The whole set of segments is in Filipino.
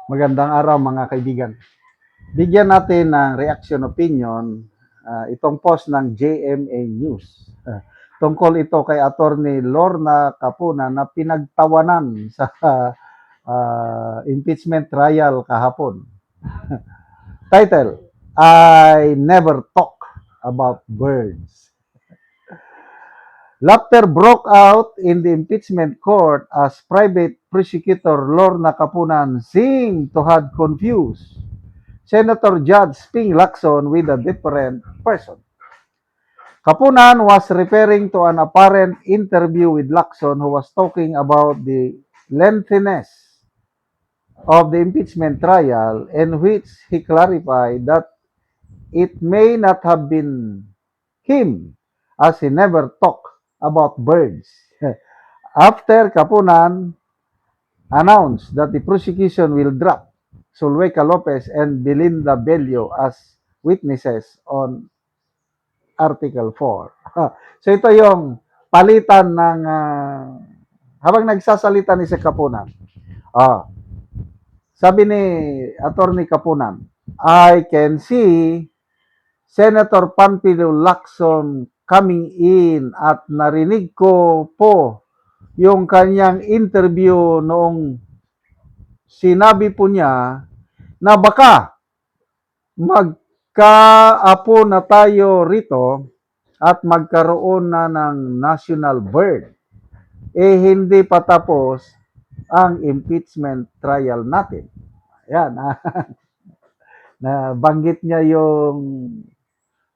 Magandang araw mga kaibigan. Bigyan natin ng reaction opinion itong post ng JMA News. Tungkol ito kay Attorney Lorna Capuna na pinagtawanan sa impeachment trial kahapon. Title, I never talk about birds. Laughter broke out in the impeachment court as private prosecutor Lorna Capunan seemed to have confused Senator Judge Ping Lacson with a different person. Capunan was referring to an apparent interview with Lacson who was talking about the lengthiness of the impeachment trial in which he clarified that it may not have been him as he never talked about birds. After Capunan announced that the prosecution will drop Sulweca Lopez and Belinda Bello as witnesses on Article 4. So ito yung palitan ng habang nagsasalita ni si Capunan. Sabi ni Attorney Capunan, I can see Senator Panfilo Lacson coming in at narinig ko po yung kanyang interview noong sinabi po niya na baka magkaapo na tayo rito at magkaroon na ng national bird. Hindi pa tapos ang impeachment trial natin. Ayan, nabanggit niya yung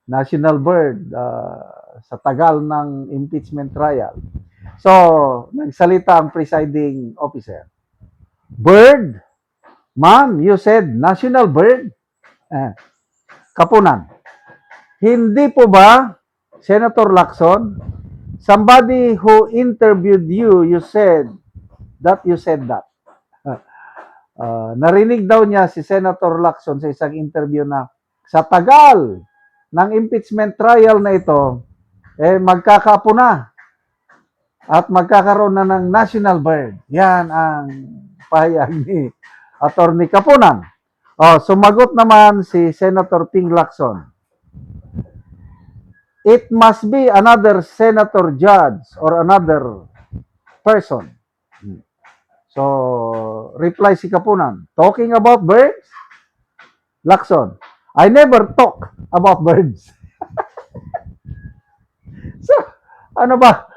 national bird sa tagal ng impeachment trial. So, nagsalita ang presiding officer. Bird? Ma'am, you said national bird? Capunan. Hindi po ba, Senator Lacson, somebody who interviewed you, you said that. Narinig daw niya si Senator Lacson sa isang interview na sa tagal ng impeachment trial na ito, magkakaapo na at magkakaroon na ng national bird. Yan ang pahayag ni Attorney Capunan. Sumagot naman si Senator Ping Lacson. It must be another senator judge or another person. So, reply si Capunan. Talking about birds? Lacson, I never talk about birds. So, ano ba?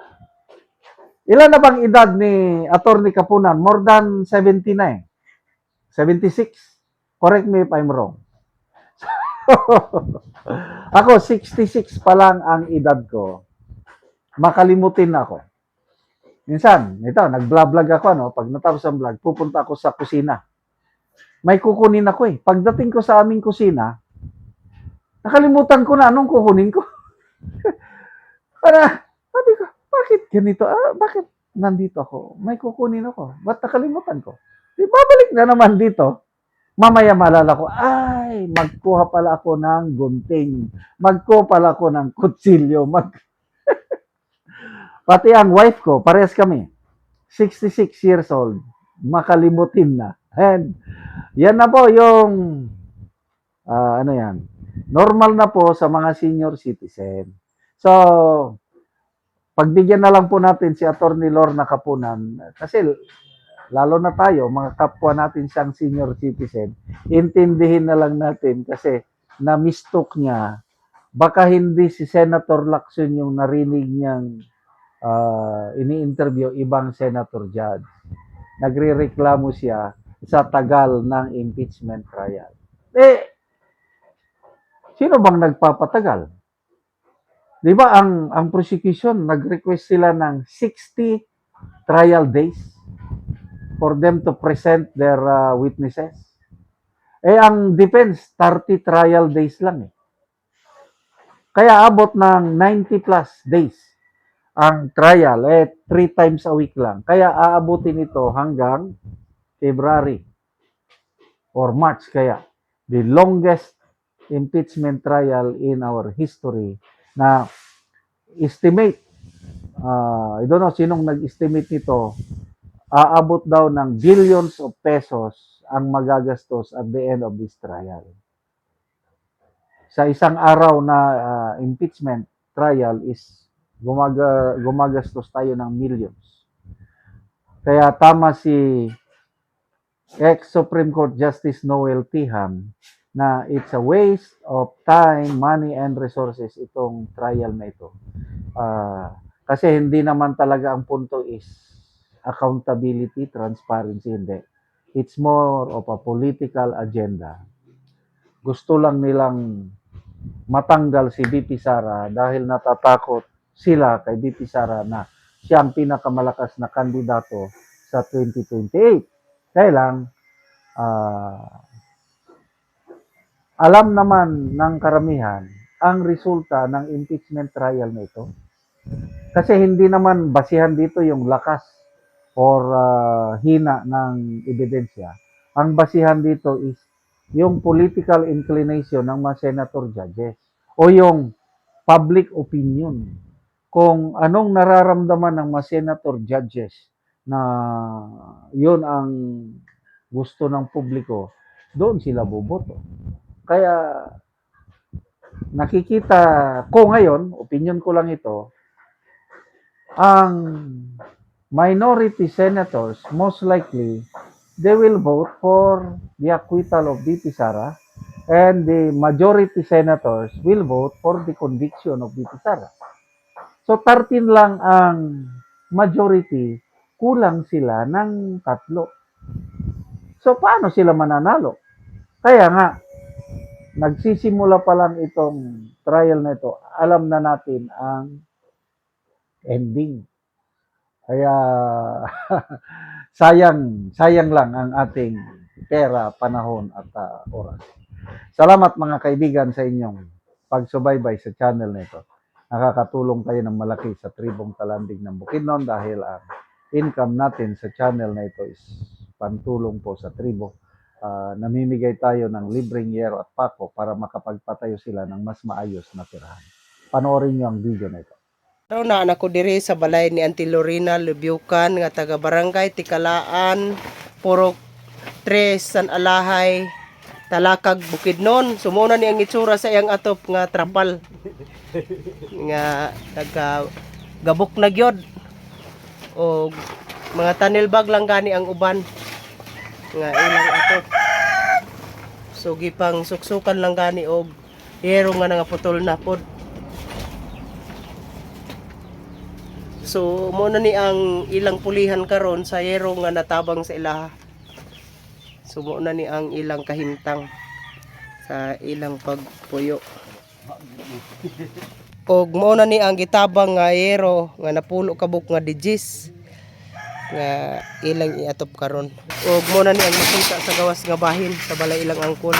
Ilan na bang edad ni Attorney Capunan? More than 70 na 76. Correct me if I'm wrong. Ako, 66 pa lang ang edad ko. Makalimutin na ako. Minsan, ito, nag-vlog ako, pag natapos ang vlog, pupunta ako sa kusina. May kukunin ako Pagdating ko sa aming kusina, nakalimutan ko na anong kukunin ko. Sabi ko, bakit ganito? Bakit nandito ako? May kukunin ako. Ba't nakalimutan ko? Babalik na naman dito. Mamaya malala ko, magkuha pala ako ng gunting. Magkuha pala ako ng kutsilyo. Pati ang wife ko, parehas kami. 66 years old. Makalimutin na. And yan na po yung, normal na po sa mga senior citizen. So, pagbigyan na lang po natin si Attorney Lorna Capunan, kasi lalo na tayo, mga kapwa natin siyang senior citizen, intindihin na lang natin kasi na-mistook niya, baka hindi si Senator Lacson yung narinig niyang ini-interview ibang senator judge. Nagre-reklamo siya sa tagal ng impeachment trial. Sino bang nagpapatagal? Di ba ang prosecution, nag-request sila ng 60 trial days for them to present their witnesses. Ang defense, 30 trial days lang Kaya abot ng 90 plus days ang trial. 3 times a week lang. Kaya aabutin ito hanggang February or March kaya. The longest impeachment trial in our history na estimate. I don't know sinong nag-estimate nito. Aabot daw ng billions of pesos ang magagastos at the end of this trial. Sa isang araw na impeachment trial is gumagastos tayo ng millions. Kaya tama si ex-Supreme Court Justice Noel Tiham na it's a waste of time, money, and resources itong trial na ito. Kasi hindi naman talaga ang punto is accountability, transparency, hindi. It's more of a political agenda. Gusto lang nilang matanggal si BP Sara dahil natatakot sila kay BP Sara na siya ang pinakamalakas na kandidato sa 2028. Kaya lang, alam naman ng karamihan ang resulta ng impeachment trial na ito. Kasi hindi naman basihan dito yung lakas or hina ng ebidensya. Ang basihan dito is yung political inclination ng mga senator judges o yung public opinion. Kung anong nararamdaman ng mga senator judges na yun ang gusto ng publiko, doon sila boboto. Kaya nakikita ko ngayon, opinion ko lang ito, ang minority senators, most likely, they will vote for the acquittal of BP Sara and the majority senators will vote for the conviction of BP Sara. So 13 lang ang majority, kulang sila ng 3. So paano sila mananalo? Kaya nga, nagsisimula pa lang itong trial na ito, alam na natin ang ending. Kaya sayang lang ang ating pera, panahon at oras. Salamat mga kaibigan sa inyong pagsubaybay sa channel na ito. Nakakatulong kayo ng malaki sa tribong Talandig ng Bukidnon dahil ang income natin sa channel na ito is pantulong po sa tribo. Namimigay tayo ng libreng yero at pako para makapagpatayo sila ng mas maayos na tirahan. Panoorin niyo ang video na ito. Araw na anak ko diri sa balay ni Auntie Lorena Lubyukan nga taga barangay Tikalaan, Purok 3 San Alahay, Talakag, Bukidnon. Sumuna ni ang itsura sa iyang atop nga trapal. Nga gabok na gyud. O mga tanilbag lang gani ang uban nga ilang atop. So gipang suksukan lang gani og hero nga nga putol na pod. So mo na ni ang ilang pulihan karon sa yero nga natabang sa ilaha. So mo na ni ang ilang kahintang sa ilang pagpuyo. Og mo na ni ang gitabang nga yero nga napulo kabuk nga digis nga ilang iatop karon. Og mo na ni ang makita sa gawas nga bahin sa balay ilang angkol.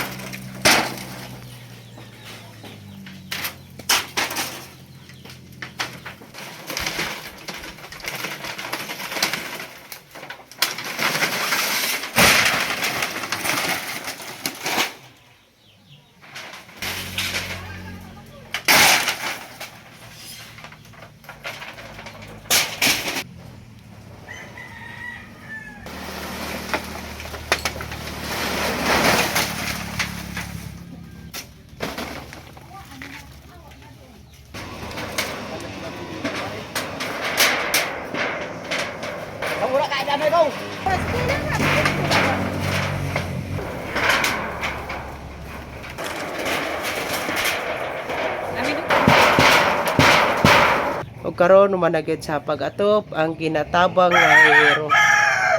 O karon managid sa pag-atop ang kinatabang nga hero.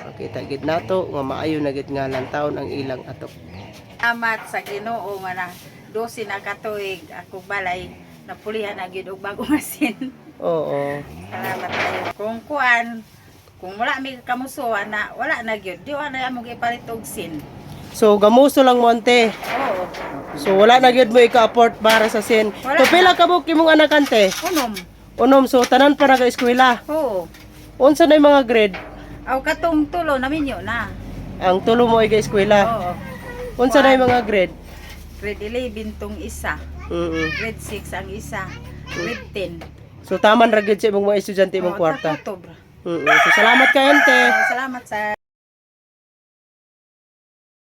Makita gid nato nga maayo na gid nga lantawon ang ilang atop. Salamat sa Ginoo nga na 12 na katuig ako balay napulihan na gyud og bagong asin. Oo. Salamat kayo. Kung wala mi kamusuan na wala na gyud. Di na mo gipalit og sin. So gamusto lang mo ante. Oo. So wala na gyud mo ika-apport para sa sin. Wala So pila ka buk imong anak ante? Unom, so tanan para ka eskwela. Oo. Unsa na yung mga grade? Aw katong tulo na minyo na. Ang tulo mo ay ka eskwela. Oo. Unsa na yung mga grade? Grade 11 tong isa. Grade 6 ang isa. Grade 10. So taman ra gyud sa imong mga estudyante imong kwarta. Takto, bro. So salamat ka ante. Salamat sa